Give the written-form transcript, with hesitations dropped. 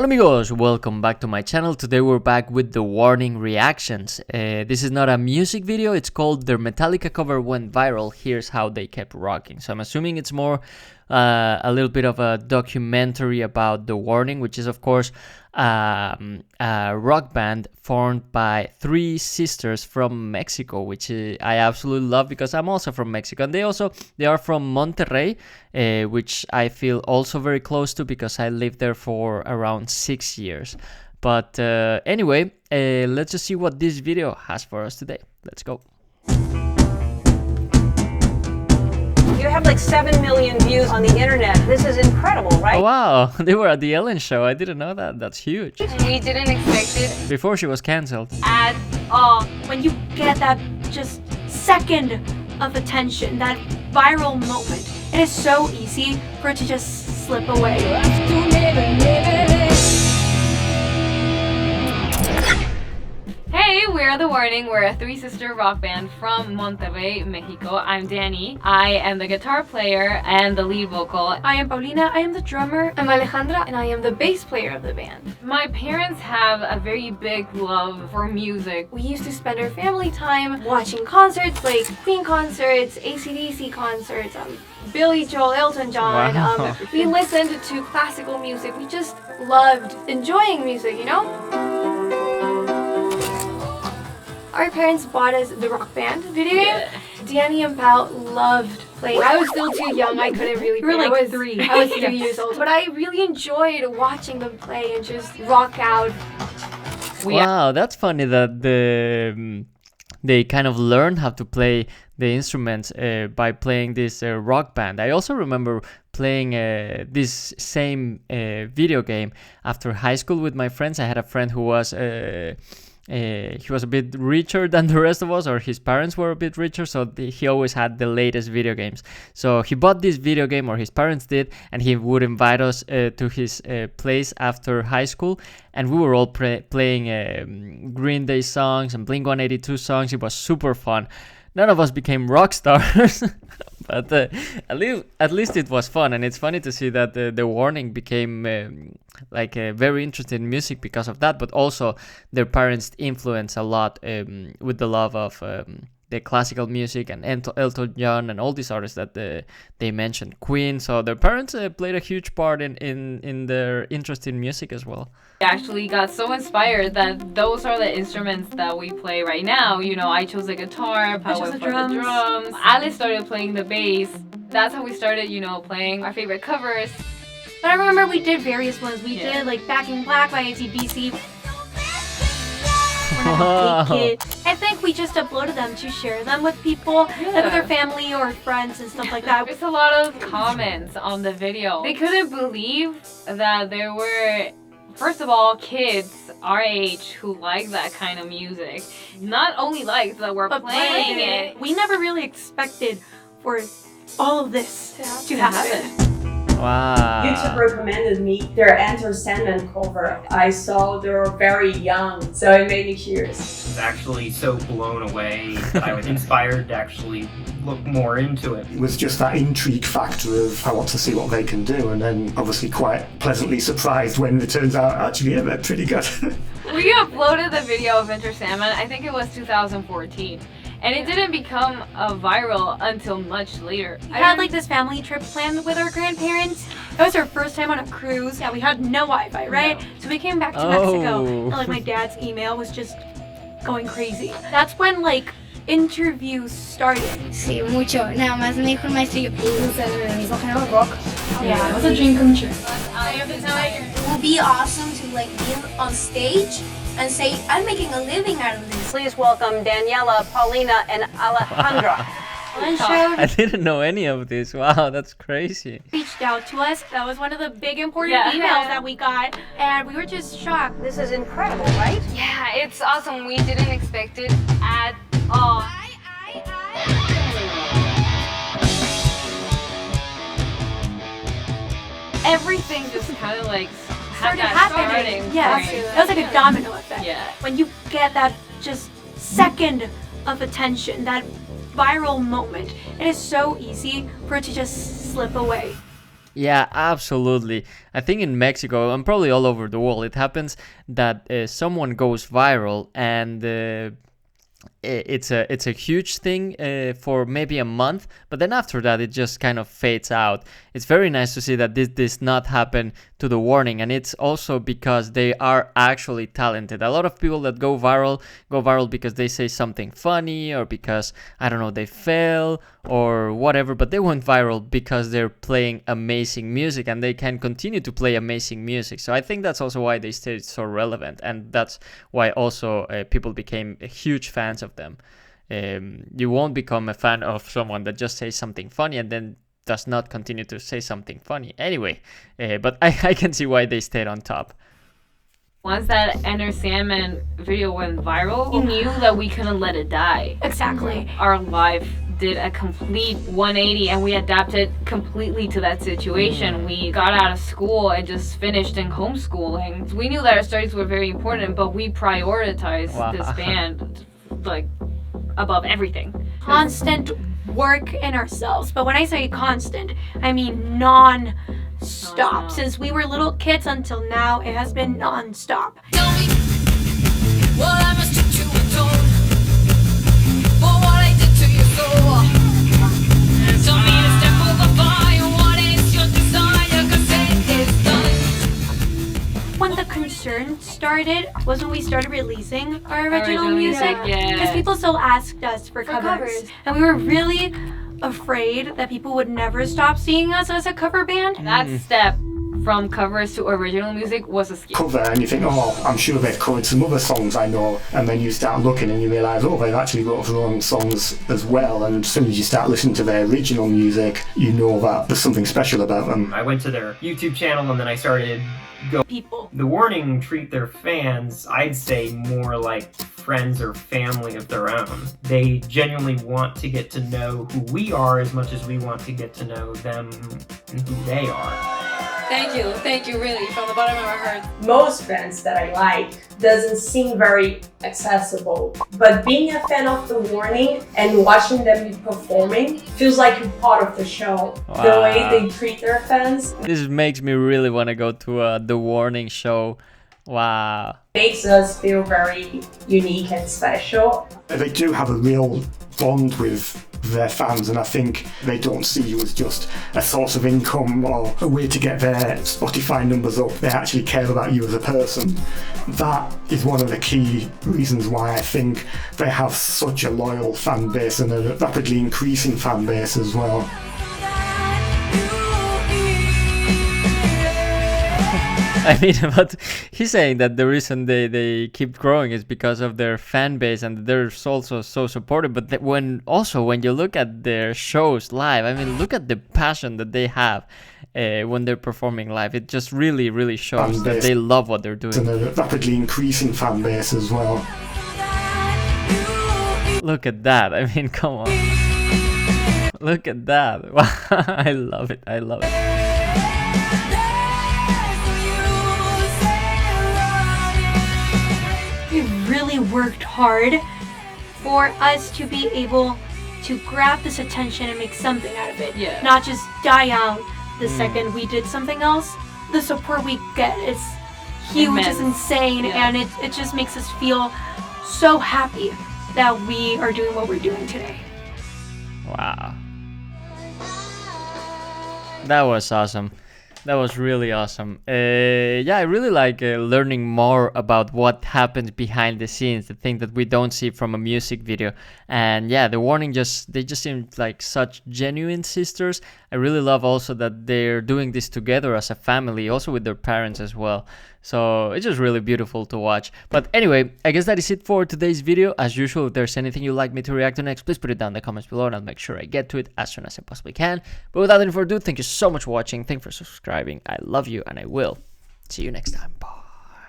Hola amigos, welcome back to my channel. Today we're back with the warning reactions. This is not a music video, it's called Their Metallica cover went viral, here's how they kept rocking. So I'm assuming it's more a little bit of a documentary about The Warning, which is of course a rock band formed by three sisters from Mexico, which I absolutely love because I'm also from Mexico. And they are from Monterrey, which I feel also very close to because I lived there for around 6 years. But anyway, let's just see what this video has for us today. Let's go. You have like 7 million views on the internet. This is incredible, right? Oh, wow, they were at the Ellen show. I didn't know that. That's huge. We didn't expect it Before she was cancelled. at all. When you get that just second of attention, that viral moment, it is so easy for it to just slip away. Hey, we're The Warning. We're a three-sister rock band from Monterrey, Mexico. I'm Danny. I am the guitar player and the lead vocal. I am Paulina, I am the drummer. I'm Alejandra, and I am the bass player of the band. My parents have a very big love for music. We used to spend our family time watching concerts, like Queen concerts, AC/DC concerts, Billy Joel, Elton John. Wow. We listened to classical music. We just loved enjoying music, you know? Our parents bought us the Rock Band video game. Danny and Pal loved playing. I was still too young, I couldn't really play. You were like I was 3. I was 3 years old. But I really enjoyed watching them play and just rock out. Wow, that's funny that they kind of learned how to play the instruments by playing this rock band. I also remember playing this same video game after high school with my friends. I had a friend who was he was a bit richer than the rest of us, or his parents were a bit richer, so he always had the latest video games. So he bought this video game, or his parents did, and he would invite us to his place after high school, and we were all playing Green Day songs and Blink-182 songs. It was super fun. None of us became rock stars, but at least it was fun, and it's funny to see that the Warning became very interested in music because of that, but also their parents influence a lot with the love of the classical music and Elton John and all these artists that they mentioned, Queen. So their parents played a huge part in their interest in music as well. We actually got so inspired that those are the instruments that we play right now. You know, I chose the guitar, Pao chose went the for the drums. Alice started playing the bass. That's how we started, you know, playing our favorite covers. But I remember we did various ones. We did like Back in Black by AC/DC. Wow. I think we just uploaded them to share them with people, like with their family or friends and stuff like that. There's a lot of comments on the video. They couldn't believe that there were, first of all, kids our age who like that kind of music. Not only like that we're playing it. We never really expected for all of this to happen. Wow. YouTube recommended me their Enter Sandman cover. I saw they were very young, so it made me curious. I was actually so blown away that I was inspired to actually look more into it. It was just that intrigue factor of I want to see what they can do, and then obviously quite pleasantly surprised when it turns out actually yeah, they're pretty good. We uploaded the video of Enter Sandman, I think it was 2014. And it didn't become viral until much later. We had like this family trip planned with our grandparents. It was our first time on a cruise. Yeah, we had no Wi-Fi, right? No. So we came back to Mexico, and like my dad's email was just going crazy. That's when like interviews started. Sí, mucho. Nada más me dijo el maestro, yo rock. Yeah, it was a dream come true. It would be awesome to like be on stage and say, I'm making a living out of this. Please welcome Daniela, Paulina, and Alejandra. Ellen showed I didn't know any of this. Wow, that's crazy. reached out to us. That was one of the big important Yeah. emails that we got, and we were just shocked. This is incredible, right? Yeah, it's awesome. We didn't expect it at all. Everything Just kind of like started that happening. starting Yes, point. it was like a domino effect. Yeah. When you get that just second of attention, that viral moment, it is so easy for it to just slip away. Yeah, absolutely. I think in Mexico and probably all over the world, it happens that someone goes viral and it's a huge thing for maybe a month, but then after that it just kind of fades out. It's very nice to see that this does not happen to The Warning, and it's also because they are actually talented. A lot of people that go viral because they say something funny, or because, I don't know, they fail or whatever, but they went viral because they're playing amazing music and they can continue to play amazing music. So I think that's also why they stayed so relevant, and that's why also people became huge fans of them. You won't become a fan of someone that just says something funny and then does not continue to say something funny anyway, but I can see why they stayed on top. Once that Enter Sandman video went viral, we knew that we couldn't let it die. Exactly. Our life did a complete 180 and we adapted completely to that situation. We got out of school and just finished in homeschooling. We knew that our studies were very important, but we prioritized this band like above everything. Constant work in ourselves, but when I say constant, I mean non-stop. Since we were little kids until now, it has been non-stop. Tell me what I must do to atone for what I did to your soul. Tell me to step over fire. What is your desire? 'Cause it is done. When the concern started was when we started releasing our original music, because people still asked us for covers, and we were really afraid that people would never stop seeing us as a cover band. That step from covers to original music was a scare. Cover, and you think, oh, I'm sure they've covered some other songs I know, and then you start looking and you realise, oh, they've actually wrote their own songs as well, and as soon as you start listening to their original music, you know that there's something special about them. I went to their YouTube channel and then I started People. The Warning treat their fans, I'd say, more like friends or family of their own. They genuinely want to get to know who we are as much as we want to get to know them and who they are. Thank you, really, from the bottom of my heart. Most bands that I like doesn't seem very accessible, but being a fan of The Warning and watching them performing feels like you're part of the show. Wow. The way they treat their fans This makes me really want to go to The Warning show. Wow. makes us feel very unique and special. They do have a real bond with their fans, and I think they don't see you as just a source of income or a way to get their Spotify numbers up. They actually care about you as a person. That is one of the key reasons why I think they have such a loyal fan base and a rapidly increasing fan base as well. I mean, but he's saying that the reason they keep growing is because of their fan base, and they're also so supportive. But when you look at their shows live, I mean, look at the passion that they have when they're performing live. It just really, really shows that they love what they're doing. And a rapidly increasing fan base as well. Look at that. I mean, come on. Look at that. I love it. I love it. We really worked hard for us to be able to grab this attention and make something out of it. Yeah. Not just die out the second we did something else. The support we get is huge, Immense. it's insane, and it just makes us feel so happy that we are doing what we're doing today. Wow. That was awesome. That was really awesome. Yeah, I really like learning more about what happens behind the scenes, the thing that we don't see from a music video. And yeah, The Warning they just seem like such genuine sisters. I really love also that they're doing this together as a family, also with their parents as well. So it's just really beautiful to watch. But anyway, I guess that is it for today's video. As usual, if there's anything you'd like me to react to next, please put it down in the comments below and I'll make sure I get to it as soon as I possibly can. But without any further ado, thank you so much for watching. Thank you for subscribing. I love you and I will see you next time. Bye.